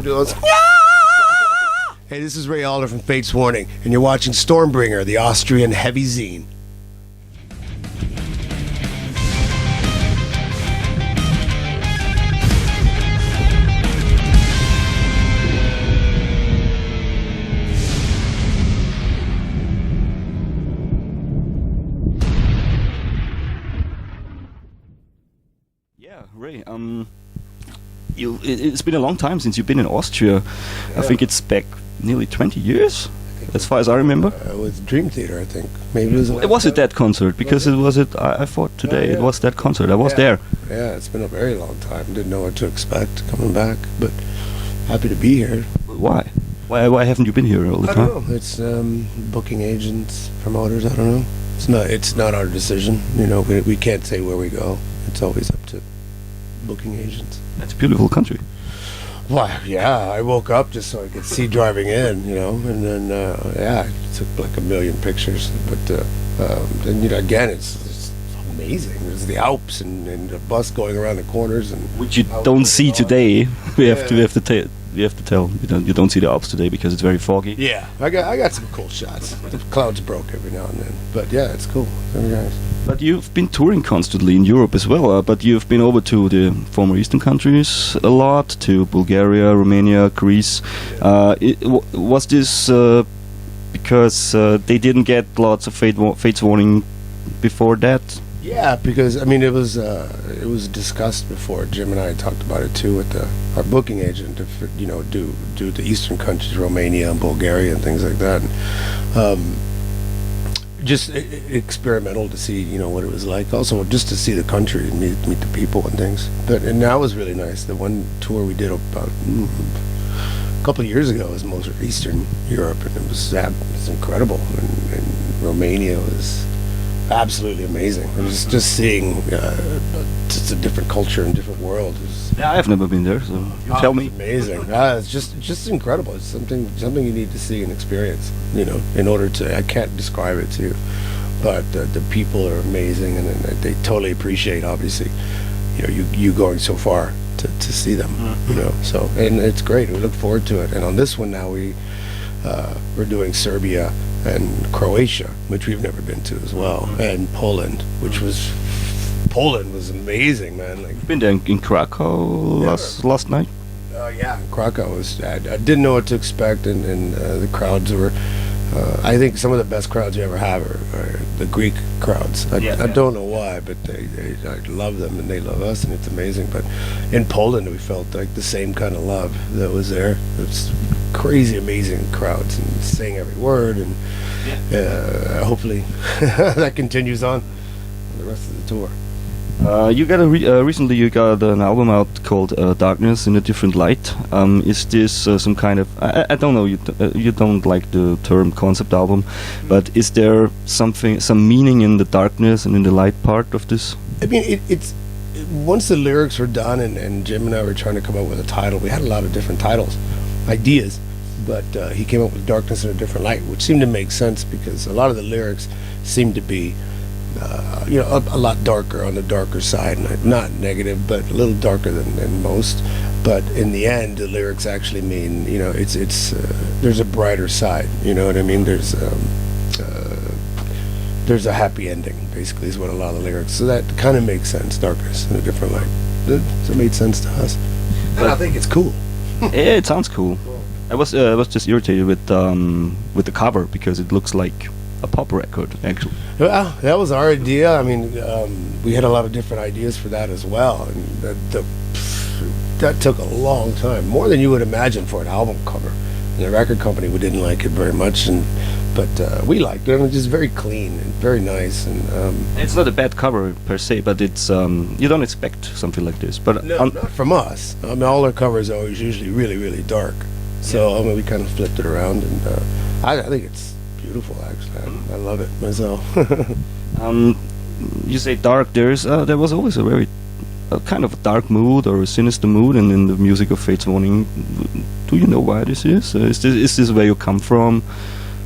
Hey, this is Ray Alder from Fates Warning, and you're watching Stormbringer, the Austrian heavy zine. Yeah, Ray. It's been a long time since you've been in Austria. Yeah. I think it's back nearly 20 years, as far as I remember. With Dream Theater, I think. Maybe it was it that concert? Because I thought today it was that concert. I was there. Yeah, it's been a very long time. Didn't know what to expect coming back, but happy to be here. Why? Why haven't you been here all the time? I don't know. It's booking agents, promoters. I don't know. It's not our decision. You know, we can't say where we go. It's always up to booking agents. That's a beautiful country. Well, yeah, I woke up just so I could see driving in, you know, and then, I took like a million pictures, but then, you know, again, it's amazing. There's the Alps and the bus going around the corners. And which you don't see today. We have to tell you don't see the Alps today because it's very foggy. Yeah, I got some cool shots. The clouds broke every now and then, but yeah, it's cool. Very nice. But you've been touring constantly in Europe as well. But you've been over to the former Eastern countries a lot, to Bulgaria, Romania, Greece. Was this because they didn't get lots of Fates Warning before that? Yeah, because I mean it was discussed before. Jim and I talked about it too with our booking agent. If you know, do the Eastern countries, Romania and Bulgaria and things like that. And, just experimental to see, you know, what it was like. Also, just to see the country and meet the people and things. And that was really nice. The one tour we did about a couple of years ago was most of Eastern Europe, and it was incredible. And Romania was absolutely amazing. And just seeing just a different culture and different world. Yeah, I've never been there, so you tell me. It's amazing. It's just incredible. It's something you need to see and experience. You know, in order to, I can't describe it to you, but the people are amazing, and they totally appreciate, obviously, you know, you going so far to see them. Mm-hmm. You know, so and it's great. We look forward to it. And on this one now we're doing Serbia and Croatia, which we've never been to as well, and Poland, which was. Poland was amazing, man. Like, been there in Krakow last night. Yeah, Krakow was. I didn't know what to expect, and the crowds were. I think some of the best crowds you ever have are the Greek crowds. I don't know why, but I love them and they love us, and it's amazing. But in Poland, we felt like the same kind of love that was there. It's crazy, amazing crowds, and saying every word, and hopefully that continues on the rest of the tour. You got recently you got an album out called Darkness in a Different Light. Is this some kind of I don't know, you don't like the term concept album, but is there some meaning in the darkness and in the light part of this? I mean, it's once the lyrics were done and Jim and I were trying to come up with a title, we had a lot of different ideas, but he came up with Darkness in a Different Light, which seemed to make sense because a lot of the lyrics seemed to be you know, a lot darker, on the darker side, not negative, but a little darker than most. But in the end, the lyrics actually mean, you know, it's there's a brighter side. You know what I mean? There's a happy ending, basically, is what a lot of the lyrics. So that kind of makes sense. Darkness in a Different Light. So it made sense to us. And I think it's cool. Yeah, it sounds cool. I was just irritated with the cover because it looks like a pop record, actually. Well, that was our idea. I mean, we had a lot of different ideas for that as well, and that took a long time, more than you would imagine for an album cover. And the record company, we didn't like it very much, but we liked it. It was just very clean and very nice. And it's not a bad cover per se, but it's you don't expect something like this. But no, not from us. I mean, all our covers are always usually really, really dark. So I mean, we kind of flipped it around, and I think it's beautiful, actually. I love it myself. You say dark. There was always a very kind of a dark mood or a sinister mood in the music of Fates Warning. Do you know why this is? Is this where you come from?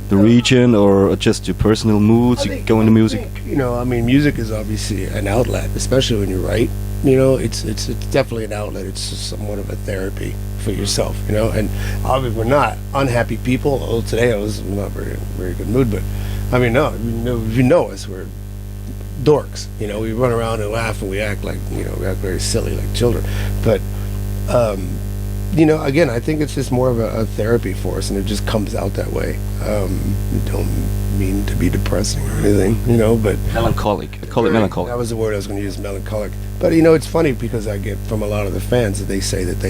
the region, or just your personal moods? You go into music. You know, I mean, music is obviously an outlet, especially when you write. You know, it's definitely an outlet. It's just somewhat of a therapy for yourself. You know, and obviously we're not unhappy people. Although today I was not very good mood, but I mean, no, you know us, we're dorks. You know, we run around and laugh and we act like, you know, we act very silly like children. But you know, again, I think it's just more of a therapy for us, and it just comes out that way. Don't mean to be depressing or anything, you know, but Melancholic. I call it melancholic. that was the word I was going to use, melancholic. But you know, it's funny because I get from a lot of the fans that they say that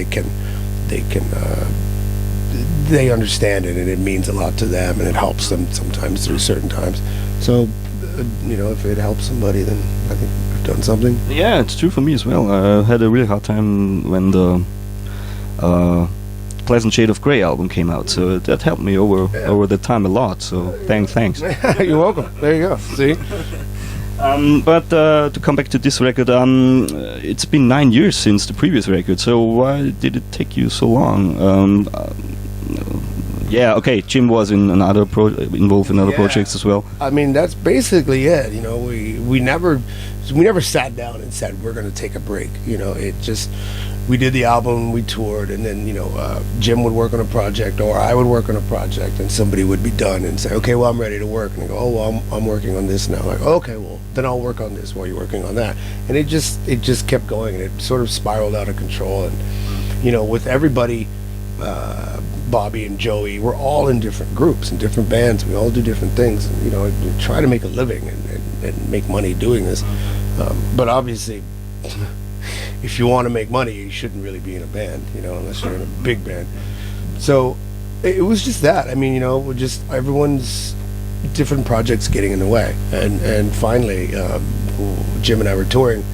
they understand it and it means a lot to them and it helps them sometimes through certain times. So, you know, if it helps somebody, then I think we've done something. Yeah, it's true for me as well. I had a really hard time when the Pleasant Shade of Grey album came out, so that helped me over the time a lot. So thanks. You're welcome. There you go. See. But to come back to this record, it's been 9 years since the previous record. So why did it take you so long? Yeah, okay. Jim was in involved in other projects as well. I mean, that's basically it. You know, we never sat down and said we're going to take a break. You know, it just. We did the album, we toured, and then, you know, Jim would work on a project, or I would work on a project, and somebody would be done and say, okay, well, I'm ready to work. And I go, oh, well, I'm working on this now. Like, okay, well, then I'll work on this while you're working on that. And it just kept going, and it sort of spiraled out of control. And, you know, with everybody, Bobby and Joey, we're all in different groups and different bands. We all do different things, and, you know, try to make a living and make money doing this. But obviously... if you want to make money, you shouldn't really be in a band, you know, unless you're in a big band. So it was just that. I mean, you know, just everyone's different projects getting in the way. And finally, Jim and I were touring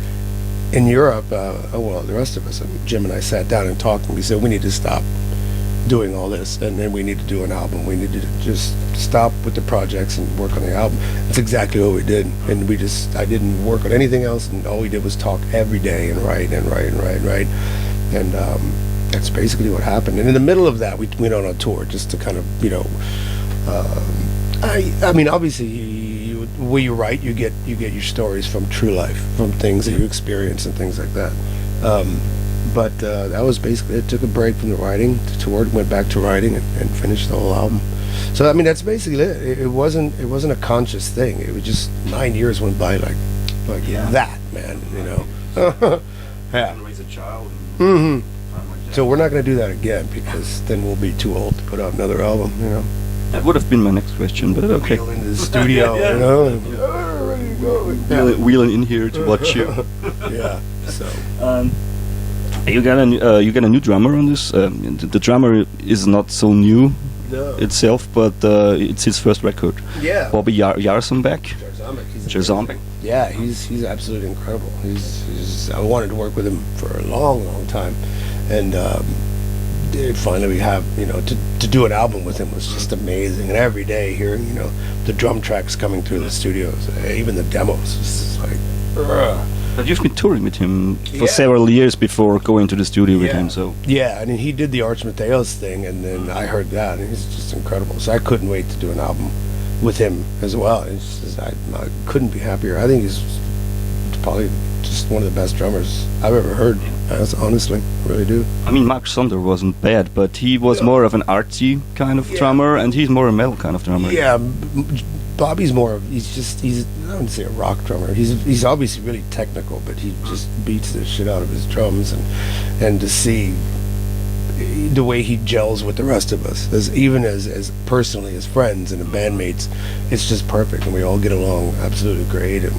in Europe. Well, the rest of us, and Jim and I sat down and talked, and we said, we need to stop doing all this, and then we need to do an album. We need to just stop with the projects and work on the album. That's exactly what we did, and I didn't work on anything else, and all we did was talk every day and write, and that's basically what happened. And in the middle of that, we went on a tour just to kind of, you know, I mean, obviously, when you write, you get your stories from true life, from things that you experience and things like that. But that was basically it. Took a break from the writing, toured, went back to writing, and finished the whole album. So I mean, that's basically it. It wasn't a conscious thing. It was just 9 years went by like that, man. You know. Yeah. Raise a child. Mm-hmm. So we're not going to do that again, because then we'll be too old to put out another album. You know. That would have been my next question, but okay. Wheel into the studio, you know, and, ready to go. Wheeling in here to watch you. Yeah. So. You got a new drummer on this. The drummer is not so new itself, but it's his first record. Yeah. Bobby Jarson back. Jarson. Yeah, he's absolutely incredible. I wanted to work with him for a long time, and finally we have, you know, to do an album with him was just amazing. And every day hearing, you know, the drum tracks coming through the studios, even the demos, it's just like. But you've been touring with him for several years before going to the studio with him, so... Yeah, and he did the Arch Mateos thing, and then I heard that, and he's just incredible. So I couldn't wait to do an album with him as well. It's just, I couldn't be happier. I think he's probably just one of the best drummers I've ever heard, honestly. I really do. I mean, Mark Sonder wasn't bad, but he was more of an artsy kind of drummer, and he's more a metal kind of drummer. Yeah, Bobby's more of, he's I wouldn't say a rock drummer. He's obviously really technical, but he just beats the shit out of his drums, and to see the way he gels with the rest of us, as personally as friends and bandmates, it's just perfect, and we all get along absolutely great. And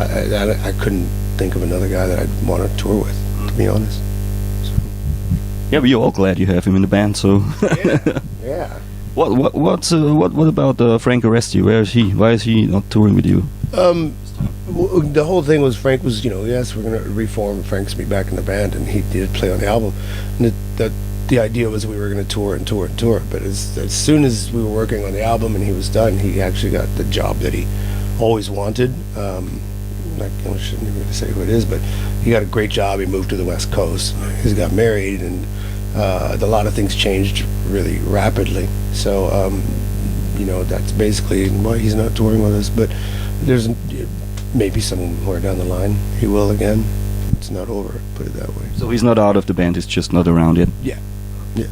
I couldn't think of another guy that I'd want to tour with, to be honest. So. Yeah, we're all glad you have him in the band. So. Yeah. What about Frank Aresti? Where is he? Why is he not touring with you? The whole thing was Frank was, you know, yes, we're going to reform. Frank's be back in the band, and he did play on the album. And the idea was we were going to tour. But as soon as we were working on the album and he was done, he actually got the job that he always wanted. I shouldn't even say who it is, but he got a great job. He moved to the West Coast. He got married, and a lot of things changed really rapidly. So you know, that's basically why he's not touring with us. But there's maybe somewhere down the line he will again. It's not over, put it that way. So he's not out of the band; he's just not around yet. Yeah, yeah.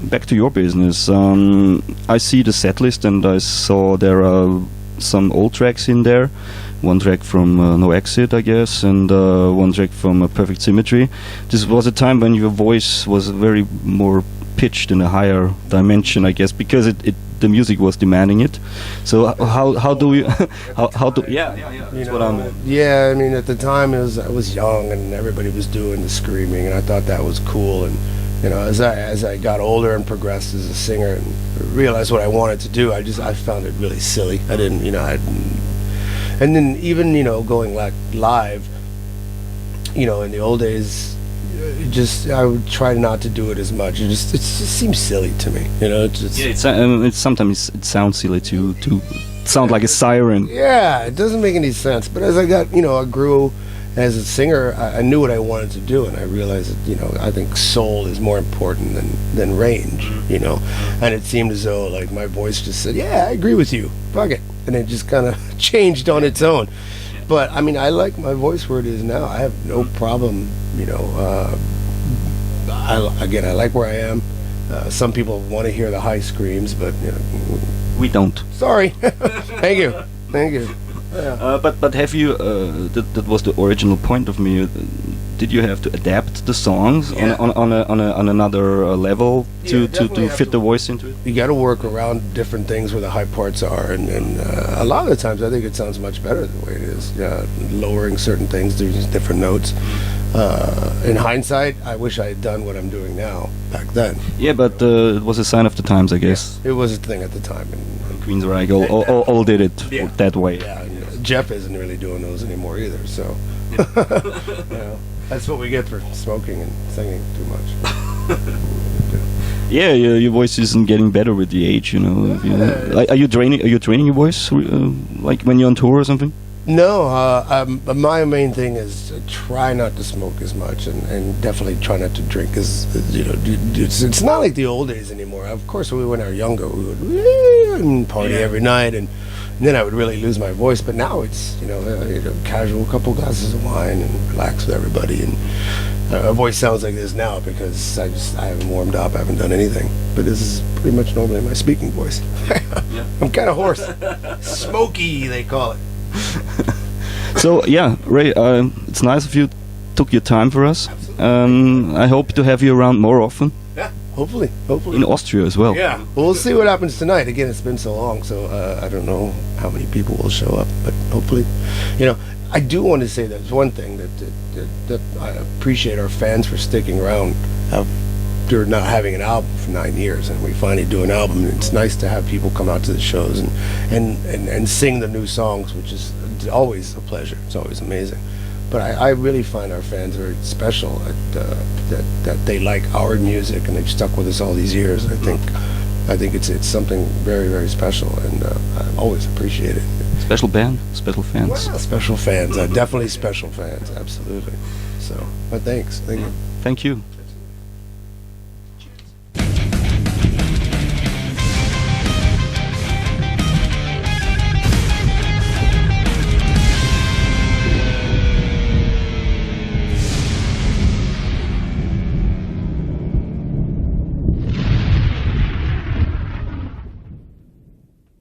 Back to your business. I see the set list, and I saw there are some old tracks in there. One track from No Exit, I guess, and one track from Perfect Symmetry. This was a time when your voice was very more pitched in a higher dimension, I guess, because the music was demanding it. So how do you how do that's what I meant. Yeah, I mean, at the time I was young and everybody was doing the screaming, and I thought that was cool. And you know, as I got older and progressed as a singer and realized what I wanted to do, I found it really silly. I didn't, you know, and then even, you know, going like live, you know, in the old days, I would try not to do it as much. It just seems silly to me, you know. It's sometimes it sounds silly to sound like a siren. Yeah, it doesn't make any sense. But as I got, you know, I grew as a singer, I knew what I wanted to do, and I realized that, you know, I think soul is more important than range, you know. And it seemed as though like my voice just said, "Yeah, I agree with you. Fuck it," and it just kind of changed on its own. But I mean, I like my voice where it is now. I have no problem, you know. I like where I am. Some people want to hear the high screams, but you know, we don't. Sorry. Thank you. Yeah. But have you? That was the original point of me. Did you have to adapt the songs on another level to fit the voice into it? You got to work around different things where the high parts are, and a lot of the times I think it sounds much better the way it is. Lowering certain things, there's different notes. In hindsight, I wish I had done what I'm doing now back then. Yeah, but it was a sign of the times, I guess. It was a thing at the time. And Queensrÿche all did it that way. Yeah, Jeff isn't really doing those anymore either, so you know, that's what we get for smoking and singing too much. Yeah, your voice isn't getting better with the age, you know. Like, are you training your voice like when you're on tour or something? No, my main thing is to try not to smoke as much, and definitely try not to drink as, you know, it's not like the old days anymore. Of course, when we were younger, we would party every night, and then I would really lose my voice. But now it's, you know, casual, couple glasses of wine and relax with everybody, and my voice sounds like this now because I haven't warmed up, I haven't done anything. But this is pretty much normally my speaking voice. I'm kind of hoarse, smoky they call it. So yeah, Ray, it's nice of you took your time for us. I hope to have you around more often. Yeah, hopefully. In Austria as well. Yeah, well, we'll see what happens tonight. Again, it's been so long, so I don't know how many people will show up, but hopefully, you know, I do want to say there's one thing that I appreciate our fans for sticking around after not having an album for 9 years, and we finally do an album. And it's nice to have people come out to the shows and sing the new songs, which is always a pleasure. It's always amazing. But I really find our fans very special, that they like our music and they've stuck with us all these years. I think it's something very, very special, and I always appreciate it. Special band, special fans. Well, special fans, definitely special fans, absolutely. So, but thanks, thank you. Thank you.